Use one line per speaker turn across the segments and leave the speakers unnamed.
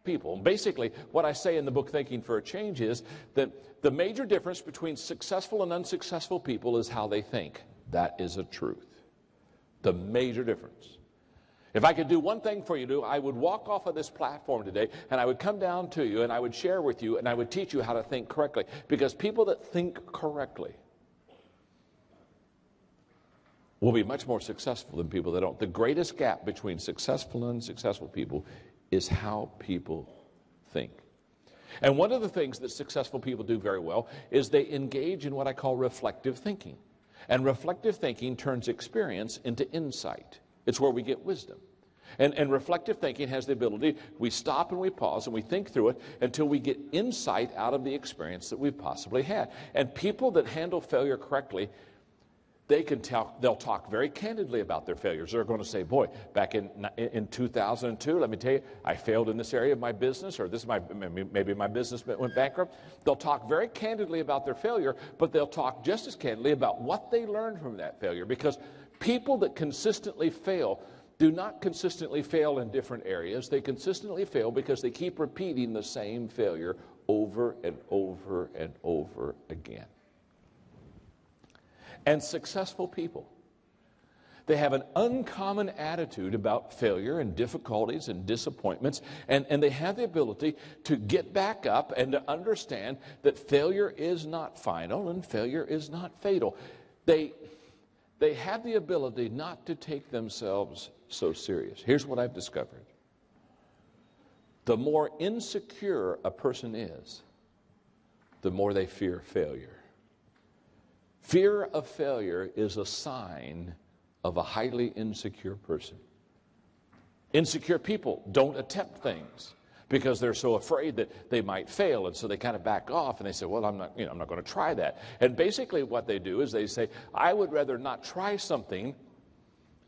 people. And basically, what I say in the book, Thinking for a Change, is that the major difference between successful and unsuccessful people is how they think. That is a truth. The major difference. If I could do one thing for you, I would walk off of this platform today and I would come down to you and I would share with you and I would teach you how to think correctly. Because people that think correctly will be much more successful than people that don't. The greatest gap between successful and unsuccessful people is how people think. And one of the things that successful people do very well is they engage in what I call reflective thinking. And reflective thinking turns experience into insight. It's where we get wisdom. And reflective thinking has the ability, we stop and we pause and we think through it until we get insight out of the experience that we've possibly had. And people that handle failure correctly, they'll talk very candidly about their failures. They're going to say, boy, back in 2002, let me tell you, I failed in this area of my business, or maybe my business went bankrupt. They'll talk very candidly about their failure, but they'll talk just as candidly about what they learned from that failure. Because people that consistently fail do not consistently fail in different areas. They consistently fail because they keep repeating the same failure over and over and over again. And successful people, they have an uncommon attitude about failure and difficulties and disappointments, and they have the ability to get back up and to understand that failure is not final and failure is not fatal. They have the ability not to take themselves so serious. Here's what I've discovered. The more insecure a person is, the more they fear failure. Fear of failure is a sign of a highly insecure person. Insecure people don't attempt things because they're so afraid that they might fail, and so they kind of back off and they say, well, I'm not going to try that. And basically what they do is they say, I would rather not try something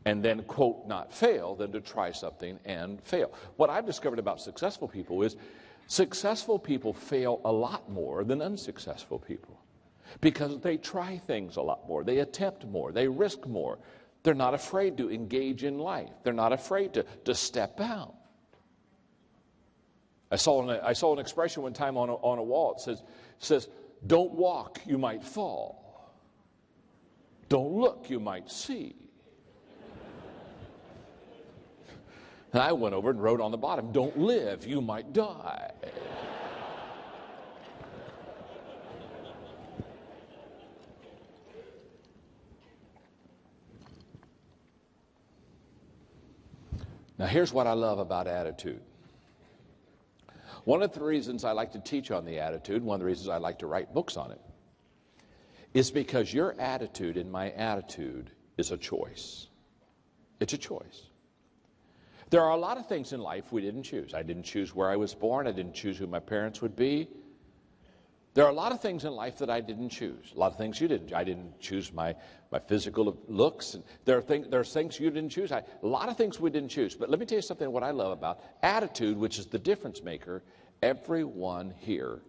and then, quote, not fail, than to try something and fail. What I've discovered about successful people is successful people fail a lot more than unsuccessful people. Because they try things a lot more. They attempt more. They risk more. They're not afraid to engage in life. They're not afraid to step out. I saw an expression one time on a wall. It says, don't walk, you might fall. Don't look, you might see. And I went over and wrote on the bottom, don't live, you might die. Now, here's what I love about attitude. One of the reasons I like to teach on the attitude, one of the reasons I like to write books on it, is because your attitude and my attitude is a choice. It's a choice. There are a lot of things in life we didn't choose. I didn't choose where I was born. I didn't choose who my parents would be. There are a lot of things in life that I didn't choose. A lot of things you didn't. I didn't choose my physical looks. And there's things you didn't choose. A lot of things we didn't choose. But let me tell you something what I love about attitude, which is the difference maker. Everyone here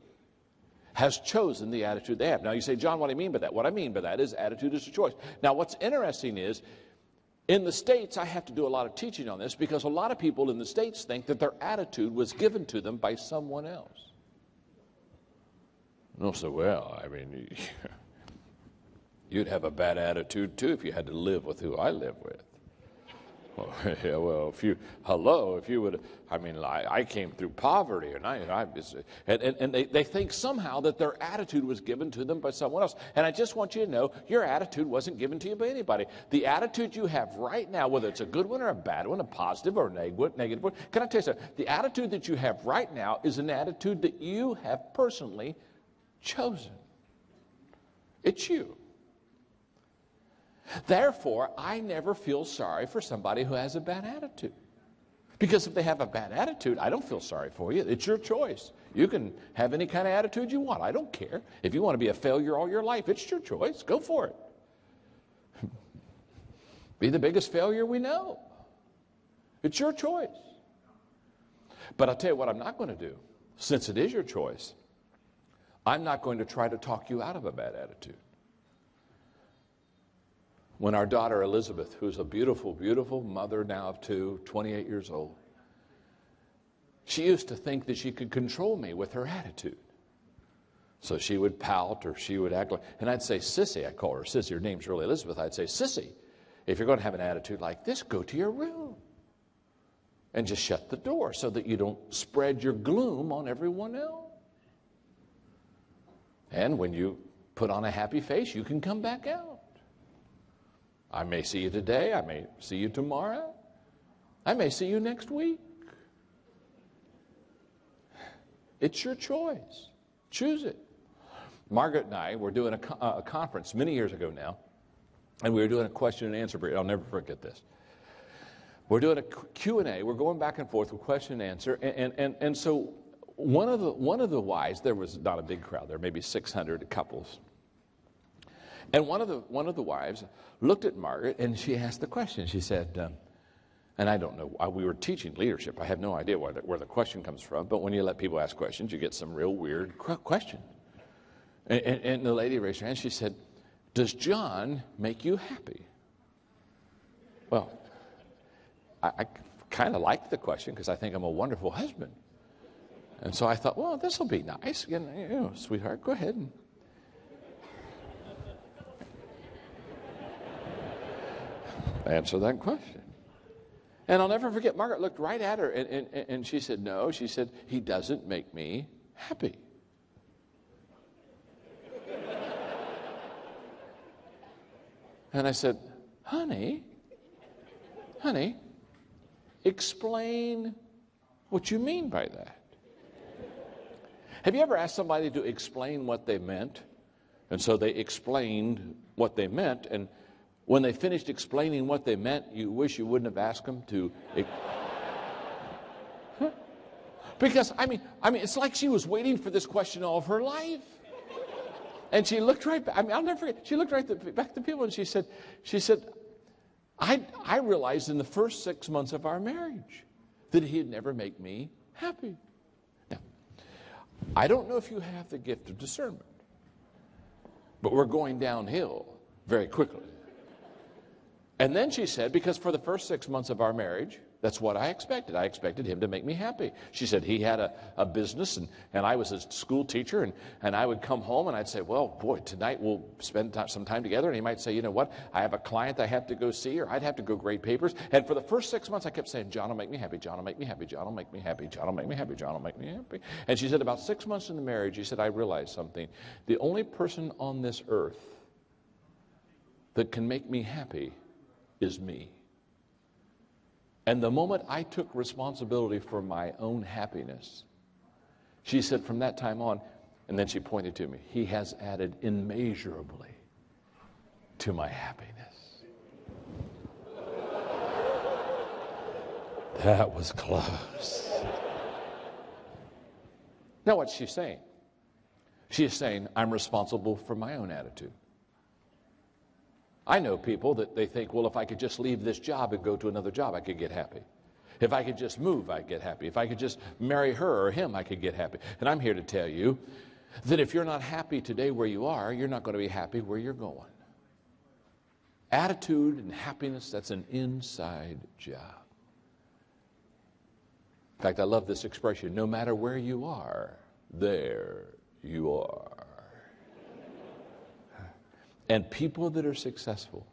has chosen the attitude they have. Now you say, John, what do you mean by that? What I mean by that is attitude is a choice. Now what's interesting is, in the States, I have to do a lot of teaching on this because a lot of people in the States think that their attitude was given to them by someone else. And they'll say, well, I mean, you'd have a bad attitude too if you had to live with who I live with. Well, yeah, well, if you would, I mean, I came through poverty, and they think somehow that their attitude was given to them by someone else. And I just want you to know, your attitude wasn't given to you by anybody. The attitude you have right now, whether it's a good one or a bad one, a positive or a negative one, can I tell you something? The attitude that you have right now is an attitude that you have personally chosen. It's you. Therefore, I never feel sorry for somebody who has a bad attitude. Because if they have a bad attitude, I don't feel sorry for you. It's your choice. You can have any kind of attitude you want. I don't care. If you want to be a failure all your life, it's your choice. Go for it. Be the biggest failure we know. It's your choice. But I'll tell you what I'm not going to do. Since it is your choice, I'm not going to try to talk you out of a bad attitude. When our daughter Elizabeth, who's a beautiful, beautiful mother now of two, 28 years old, She used to think that she could control me with her attitude. So she would pout or she would act like, and I'd say, Sissy, I call her Sissy, her name's really Elizabeth. I'd say, Sissy, if you're going to have an attitude like this, go to your room and just shut the door so that you don't spread your gloom on everyone else. And when you put on a happy face, you can come back out. I may see you today, I may see you tomorrow, I may see you next week. It's your choice. Choose it. Margaret and I were doing a conference many years ago now, and we were doing a question and answer period. I'll never forget this. We're doing a Q&A. We're going back and forth with question and answer. And so one of the wives, there was not a big crowd, there were maybe 600 couples. And one of the wives looked at Margaret and she asked the question. She said, and I don't know, we were teaching leadership. I have no idea where the question comes from, but when you let people ask questions, you get some real weird questions. And the lady raised her hand. She said, does John make you happy? Well, I kind of liked the question because I think I'm a wonderful husband. And so I thought, well, this will be nice. You know, sweetheart, go ahead and answer that question. And I'll never forget, Margaret looked right at her and she said, no. She said, he doesn't make me happy. And I said, honey, explain what you mean by that. Have you ever asked somebody to explain what they meant? And so they explained what they meant, and when they finished explaining what they meant, you wish you wouldn't have asked them to. Because, I mean, it's like she was waiting for this question all of her life. And she looked right back, I'll never forget, she looked right back at the people and she said, I realized in the first 6 months of our marriage that he'd never make me happy. Now, I don't know if you have the gift of discernment, but we're going downhill very quickly. And then she said, because for the first 6 months of our marriage, that's what I expected. I expected him to make me happy. She said he had a business, and I was a school teacher, and I would come home, and I'd say, well, boy, tonight we'll spend some time together. And he might say, you know what, I have a client I have to go see, or I'd have to go grade papers. And for the first 6 months, I kept saying, John will make me happy, John will make me happy, John will make me happy, John will make me happy, John will make me happy. And she said about 6 months in the marriage, she said, I realized something. The only person on this earth that can make me happy is me. And the moment I took responsibility for my own happiness, she said from that time on, and then she pointed to me, he has added immeasurably to my happiness. That was close. Now what's she saying? She is saying, I'm responsible for my own attitude. I know people that they think, well, if I could just leave this job and go to another job, I could get happy. If I could just move, I'd get happy. If I could just marry her or him, I could get happy. And I'm here to tell you that if you're not happy today where you are, you're not going to be happy where you're going. Attitude and happiness, that's an inside job. In fact, I love this expression, no matter where you are, there you are. And people that are successful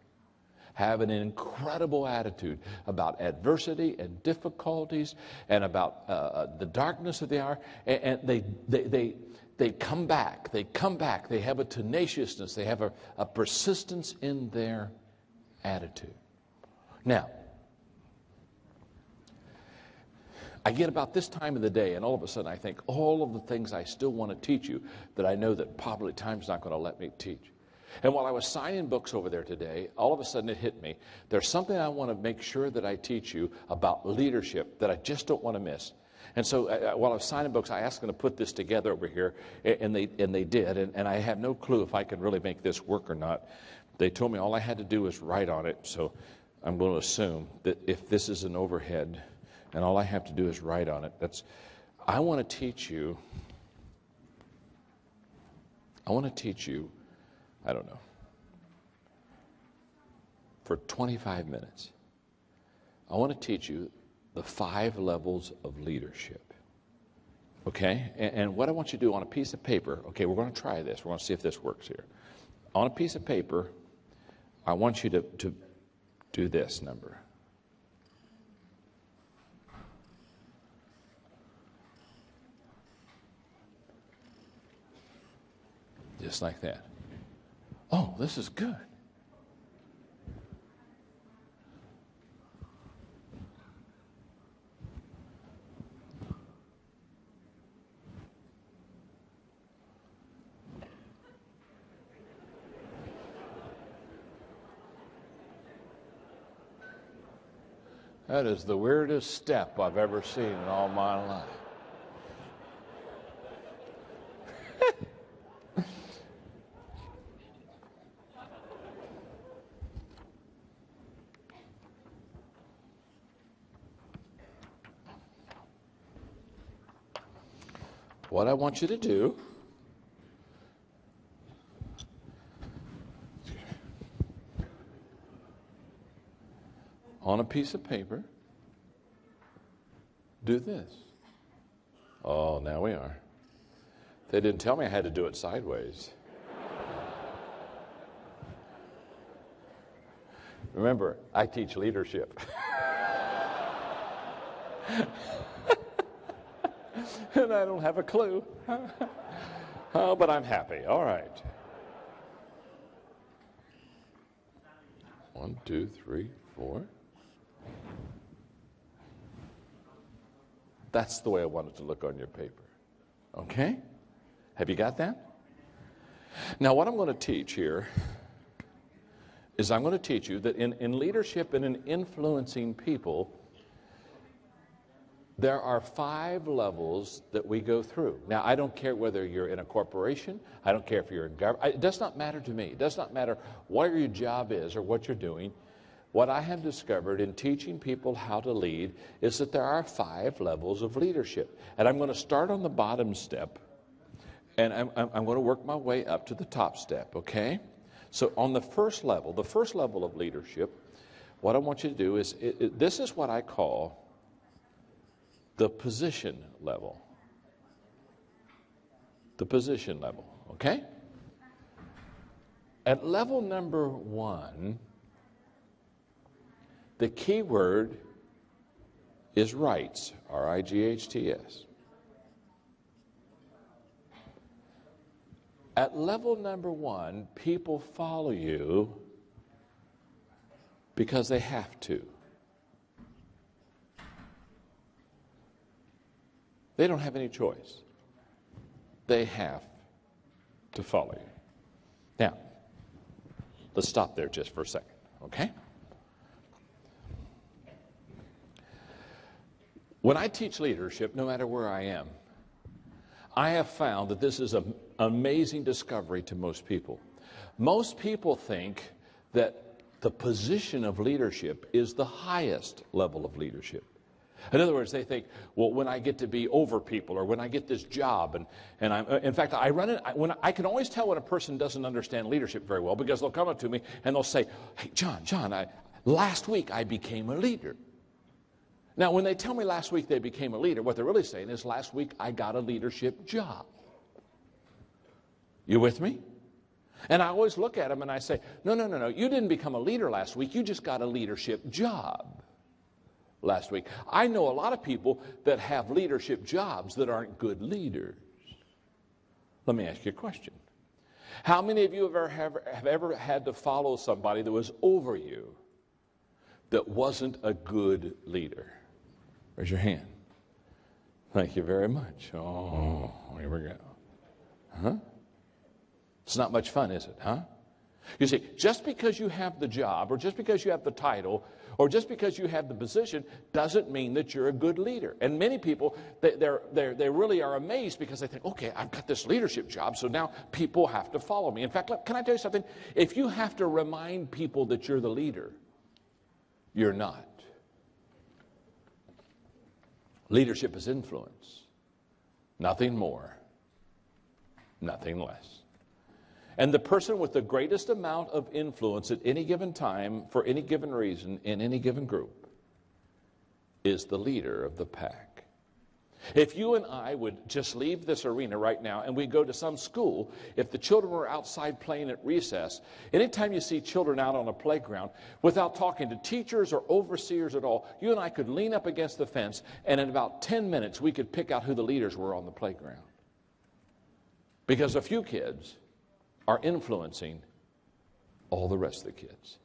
have an incredible attitude about adversity and difficulties and about the darkness of the hour. And they come back. They come back. They have a tenaciousness. They have a persistence in their attitude. Now, I get about this time of the day, and all of a sudden I think all of the things I still want to teach you that I know that probably time's not going to let me teach. And while I was signing books over there today, all of a sudden it hit me. There's something I want to make sure that I teach you about leadership that I just don't want to miss. And so while I was signing books, I asked them to put this together over here, and they did. And I have no clue if I can really make this work or not. They told me all I had to do was write on it, so I'm going to assume that if this is an overhead, and all I have to do is write on it, I want to teach you, I don't know, for 25 minutes. I want to teach you the 5 levels of leadership. Okay? And what I want you to do on a piece of paper, okay, we're going to try this. We're going to see if this works here. On a piece of paper, I want you to do this number. Just like that. Oh, this is good. That is the weirdest step I've ever seen in all my life. What I want you to do on a piece of paper, do this. Oh, now we are. They didn't tell me I had to do it sideways. Remember, I teach leadership. And I don't have a clue. Oh, but I'm happy. All right. 1, 2, 3, 4. That's the way I want it to look on your paper. Okay? Have you got that? Now, what I'm going to teach here is I'm going to teach you that in leadership and in influencing people, there are 5 levels that we go through. Now, I don't care whether you're in a corporation. I don't care if you're in government. It does not matter to me. It does not matter what your job is or what you're doing. What I have discovered in teaching people how to lead is that there are 5 levels of leadership. And I'm going to start on the bottom step, and I'm going to work my way up to the top step, okay? So on the first level of leadership, what I want you to do is, this is what I call the position level. The position level, okay? At level number 1, the key word is rights, R-I-G-H-T-S. At level number 1, people follow you because they have to. They don't have any choice. They have to follow you. Now, let's stop there just for a second, okay? When I teach leadership, no matter where I am, I have found that this is an amazing discovery to most people. Most people think that the position of leadership is the highest level of leadership. In other words, they think, well, when I get to be over people, or when I get this job, and I'm, in fact, I can always tell when a person doesn't understand leadership very well, because they'll come up to me and they'll say, hey, John, last week I became a leader. Now, when they tell me last week they became a leader, what they're really saying is last week I got a leadership job. You with me? And I always look at them and I say, no, you didn't become a leader last week. You just got a leadership job last week. I know a lot of people that have leadership jobs that aren't good leaders. Let me ask you a question. How many of you have ever had to follow somebody that was over you that wasn't a good leader? Raise your hand. Thank you very much. Oh, here we go. Huh? It's not much fun, is it, huh? You see, just because you have the job, or just because you have the title, or just because you have the position, doesn't mean that you're a good leader. And many people, they really are amazed because they think, okay, I've got this leadership job, so now people have to follow me. In fact, look, can I tell you something? If you have to remind people that you're the leader, you're not. Leadership is influence. Nothing more, nothing less. And the person with the greatest amount of influence at any given time, for any given reason, in any given group, is the leader of the pack. If you and I would just leave this arena right now and we go to some school, if the children were outside playing at recess, anytime you see children out on a playground, without talking to teachers or overseers at all, you and I could lean up against the fence, and in about 10 minutes we could pick out who the leaders were on the playground. Because a few kids are influencing all the rest of the kids.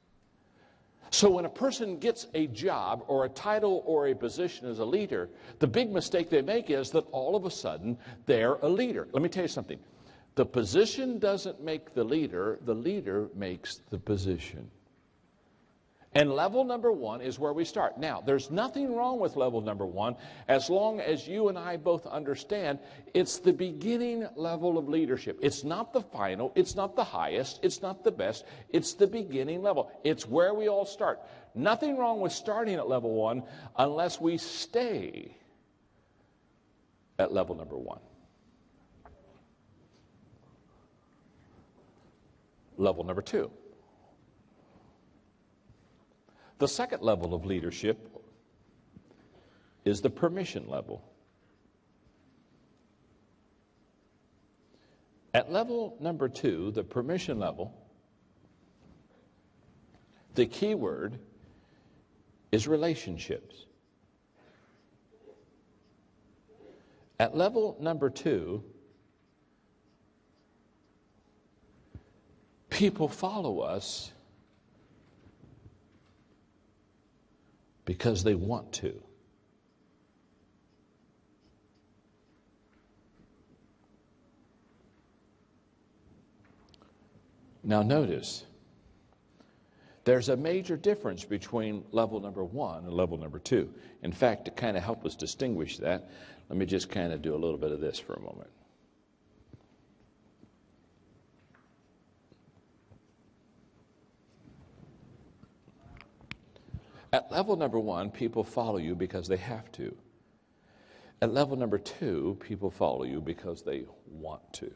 So when a person gets a job or a title or a position as a leader, the big mistake they make is that all of a sudden they're a leader. Let me tell you something. The position doesn't make the leader makes the position. And level number one is where we start. Now, there's nothing wrong with level number one as long as you and I both understand it's the beginning level of leadership. It's not the final, it's not the highest, it's not the best, it's the beginning level. It's where we all start. Nothing wrong with starting at level one unless we stay at level number one. Level number two. The second level of leadership is the permission level. At level number two, the permission level, the key word is relationships. At level number two, people follow us because they want to. Now notice, there's a major difference between level number one and level number two. In fact, to kind of help us distinguish that, let me just kind of do a little bit of this for a moment. At level number one, people follow you because they have to. At level number two, people follow you because they want to.